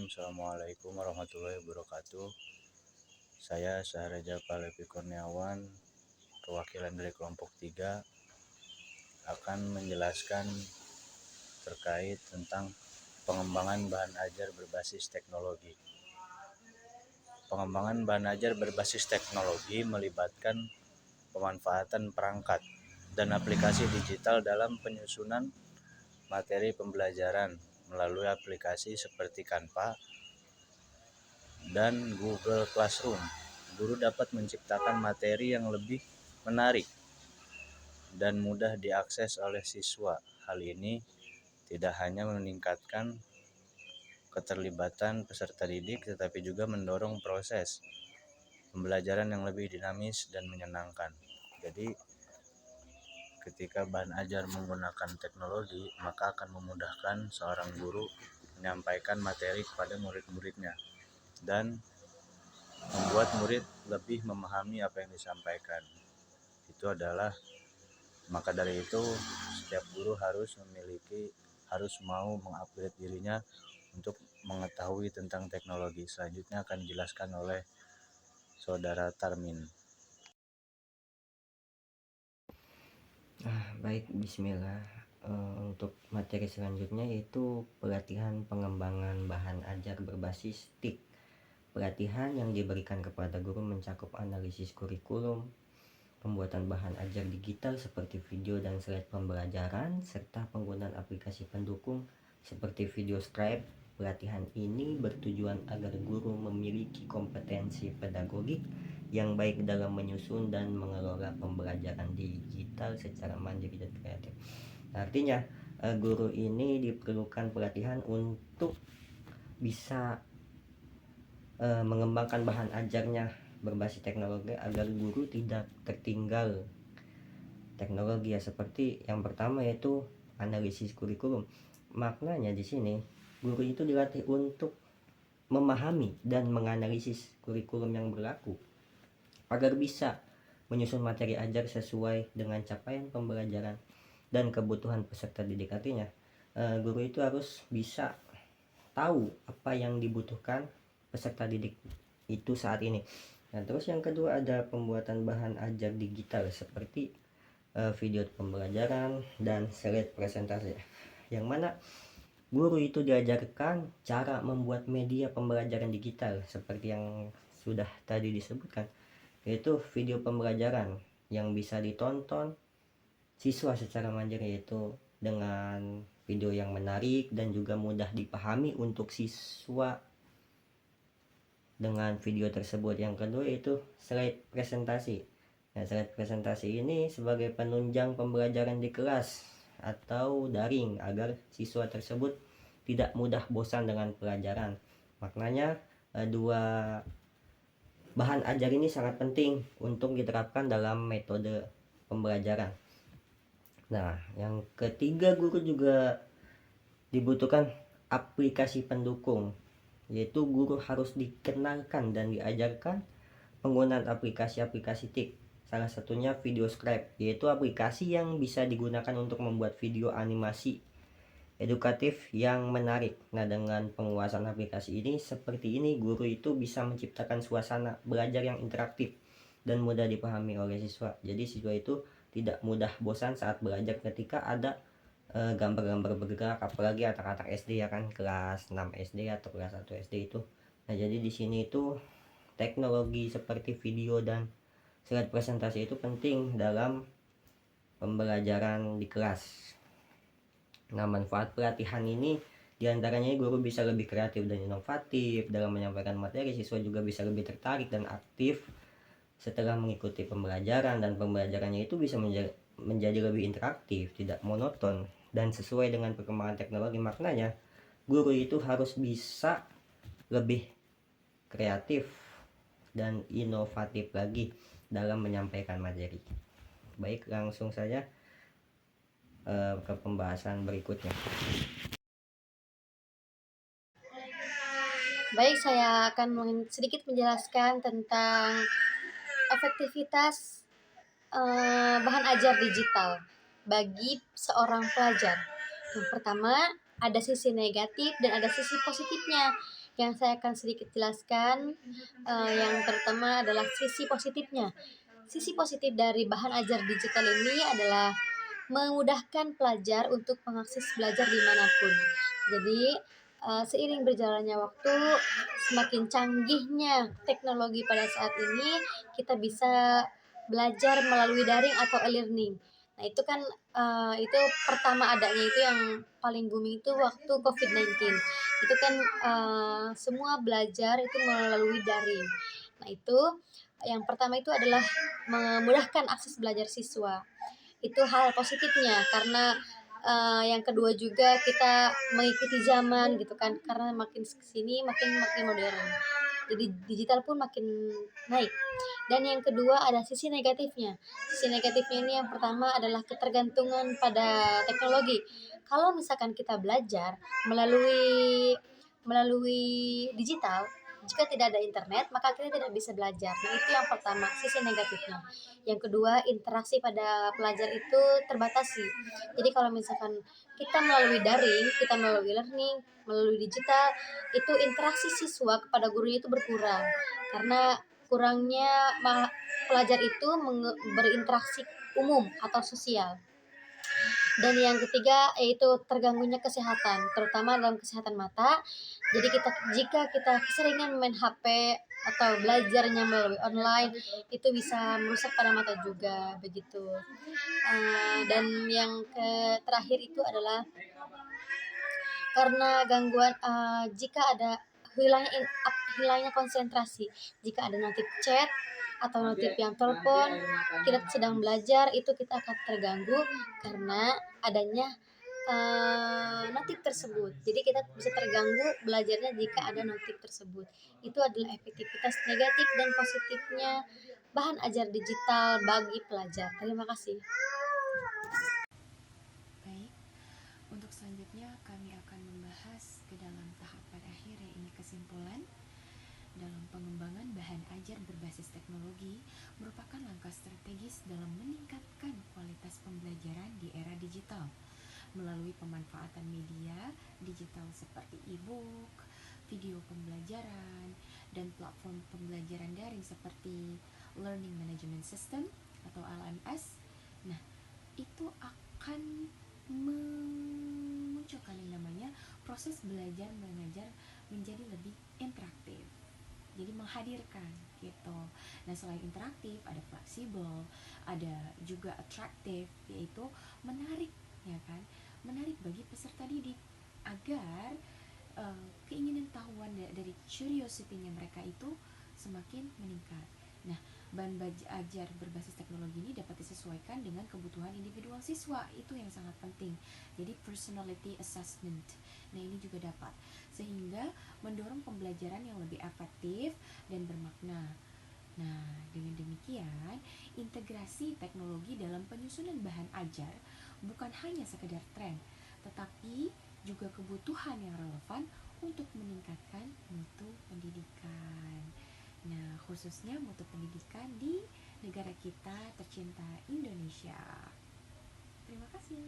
Assalamualaikum warahmatullahi wabarakatuh. Saya Sahraja Palevi Kurniawan, perwakilan dari kelompok 3, akan menjelaskan terkait tentang pengembangan bahan ajar berbasis teknologi. Pengembangan bahan ajar berbasis teknologi melibatkan pemanfaatan perangkat dan aplikasi digital dalam penyusunan materi pembelajaran melalui aplikasi seperti Canva dan Google Classroom. Guru dapat menciptakan materi yang lebih menarik dan mudah diakses oleh siswa. Hal ini tidak hanya meningkatkan keterlibatan peserta didik, tetapi juga mendorong proses pembelajaran yang lebih dinamis dan menyenangkan. Jadi, ketika bahan ajar menggunakan teknologi, maka akan memudahkan seorang guru menyampaikan materi kepada murid-muridnya dan membuat murid lebih memahami apa yang disampaikan. Itu adalah Maka dari itu setiap guru harus mau mengupgrade dirinya untuk mengetahui tentang teknologi. Selanjutnya akan dijelaskan oleh Saudara Tarmin. Baik, bismillah. Untuk materi selanjutnya yaitu pelatihan pengembangan bahan ajar berbasis TIK. Pelatihan yang diberikan kepada guru mencakup analisis kurikulum, pembuatan bahan ajar digital seperti video dan slide pembelajaran, serta penggunaan aplikasi pendukung seperti video scribe. Pelatihan ini bertujuan agar guru memiliki kompetensi pedagogik yang baik dalam menyusun dan mengelola pembelajaran digital secara mandiri dan kreatif. Artinya, guru ini diperlukan pelatihan untuk bisa mengembangkan bahan ajarnya berbasis teknologi agar guru tidak tertinggal teknologi, ya, seperti yang pertama yaitu analisis kurikulum. Maknanya di sini guru itu dilatih untuk memahami dan menganalisis kurikulum yang berlaku agar bisa menyusun materi ajar sesuai dengan capaian pembelajaran dan kebutuhan peserta didik. Artinya guru itu harus bisa tahu apa yang dibutuhkan peserta didik itu saat ini. Nah, terus yang kedua ada pembuatan bahan ajar digital seperti video pembelajaran dan slide presentasi, yang mana guru itu diajarkan cara membuat media pembelajaran digital seperti yang sudah tadi disebutkan, yaitu video pembelajaran yang bisa ditonton siswa secara mandiri, yaitu dengan video yang menarik dan juga mudah dipahami untuk siswa dengan video tersebut. Yang kedua yaitu slide presentasi. Nah, slide presentasi ini sebagai penunjang pembelajaran di kelas atau daring agar siswa tersebut tidak mudah bosan dengan pelajaran. Maknanya dua bahan ajar ini sangat penting untuk diterapkan dalam metode pembelajaran. Nah, yang ketiga guru juga dibutuhkan aplikasi pendukung, yaitu guru harus dikenalkan dan diajarkan penggunaan aplikasi-aplikasi TIK. Salah satunya video scribe, yaitu aplikasi yang bisa digunakan untuk membuat video animasi edukatif yang menarik. Nah, dengan penguasaan aplikasi ini seperti ini, guru itu bisa menciptakan suasana belajar yang interaktif dan mudah dipahami oleh siswa. Jadi siswa itu tidak mudah bosan saat belajar ketika ada gambar-gambar bergerak, apalagi anak-anak SD, ya kan, kelas 6 SD atau kelas 1 SD itu. Nah, jadi di sini itu teknologi seperti video dan slide presentasi itu penting dalam pembelajaran di kelas. Nah, manfaat pelatihan ini diantaranya guru bisa lebih kreatif dan inovatif dalam menyampaikan materi, siswa juga bisa lebih tertarik dan aktif setelah mengikuti pembelajaran, dan pembelajarannya itu bisa menjadi lebih interaktif, tidak monoton, dan sesuai dengan perkembangan teknologi. Maknanya guru itu harus bisa lebih kreatif dan inovatif lagi dalam menyampaikan materi. Baik, langsung saja ke pembahasan berikutnya. Baik, saya akan sedikit menjelaskan tentang efektivitas bahan ajar digital bagi seorang pelajar. Yang pertama, ada sisi negatif dan ada sisi positifnya. yang saya akan sedikit jelaskan, yang pertama adalah sisi positifnya. Sisi positif dari bahan ajar digital ini adalah memudahkan pelajar untuk mengakses belajar dimanapun. Jadi, seiring berjalannya waktu, semakin canggihnya teknologi pada saat ini, kita bisa belajar melalui daring atau e-learning. Nah, itu kan, itu pertama adanya itu yang paling booming itu waktu COVID-19. Itu kan, semua belajar itu melalui daring. Nah, itu yang pertama itu adalah memudahkan akses belajar siswa. Itu hal positifnya karena, yang kedua juga kita mengikuti zaman gitu kan, karena makin kesini makin modern. Jadi digital pun makin naik. Dan yang kedua ada sisi negatifnya. Sisi negatifnya ini yang pertama adalah ketergantungan pada teknologi. Kalau misalkan kita belajar melalui melalui digital, jika tidak ada internet, maka kita tidak bisa belajar. Nah, itu yang pertama, sisi negatifnya. Yang kedua, interaksi pada pelajar itu terbatasi. Jadi kalau misalkan kita melalui daring, kita melalui learning, melalui digital, itu interaksi siswa kepada gurunya itu berkurang. Karena kurangnya pelajar itu berinteraksi umum atau sosial. Dan yang ketiga yaitu terganggunya kesehatan, terutama dalam kesehatan mata. Jadi jika kita keseringan main HP atau belajarnya melalui online, itu bisa merusak pada mata juga begitu. Dan yang terakhir itu adalah karena gangguan, jika ada hilangnya konsentrasi, jika ada notif chat atau notif yang telepon, kita sedang belajar, itu kita akan terganggu karena adanya notif tersebut. Jadi kita bisa terganggu belajarnya jika ada notif tersebut. Itu adalah efektivitas negatif dan positifnya bahan ajar digital bagi pelajar. Terima kasih. Baik, untuk selanjutnya kami akan membahas ke dalam tahapan akhir, yaitu kesimpulan. Dalam pengembangan bahan ajar berbasis teknologi merupakan langkah strategis dalam meningkatkan kualitas pembelajaran di era digital melalui pemanfaatan media digital seperti e-book, video pembelajaran, dan platform pembelajaran daring seperti Learning Management System atau LMS. Nah, itu akan memunculkan yang namanya proses belajar mengajar menjadi lebih interaktif. Jadi menghadirkan gitu. Nah, selain interaktif ada fleksibel, ada juga atraktif, yaitu menarik, ya kan? Menarik bagi peserta didik agar keinginan tahuan dari curiosity-nya mereka itu semakin meningkat. Nah, bahan ajar berbasis teknologi ini dapat disesuaikan dengan kebutuhan individual siswa, itu yang sangat penting. Jadi personality assessment, nah ini juga dapat, sehingga mendorong pembelajaran yang lebih efektif dan bermakna. Nah, dengan demikian, integrasi teknologi dalam penyusunan bahan ajar bukan hanya sekedar tren, tetapi juga kebutuhan yang relevan untuk meningkatkan mutu pendidikan. Nah, khususnya mutu pendidikan di negara kita tercinta Indonesia. Terima kasih.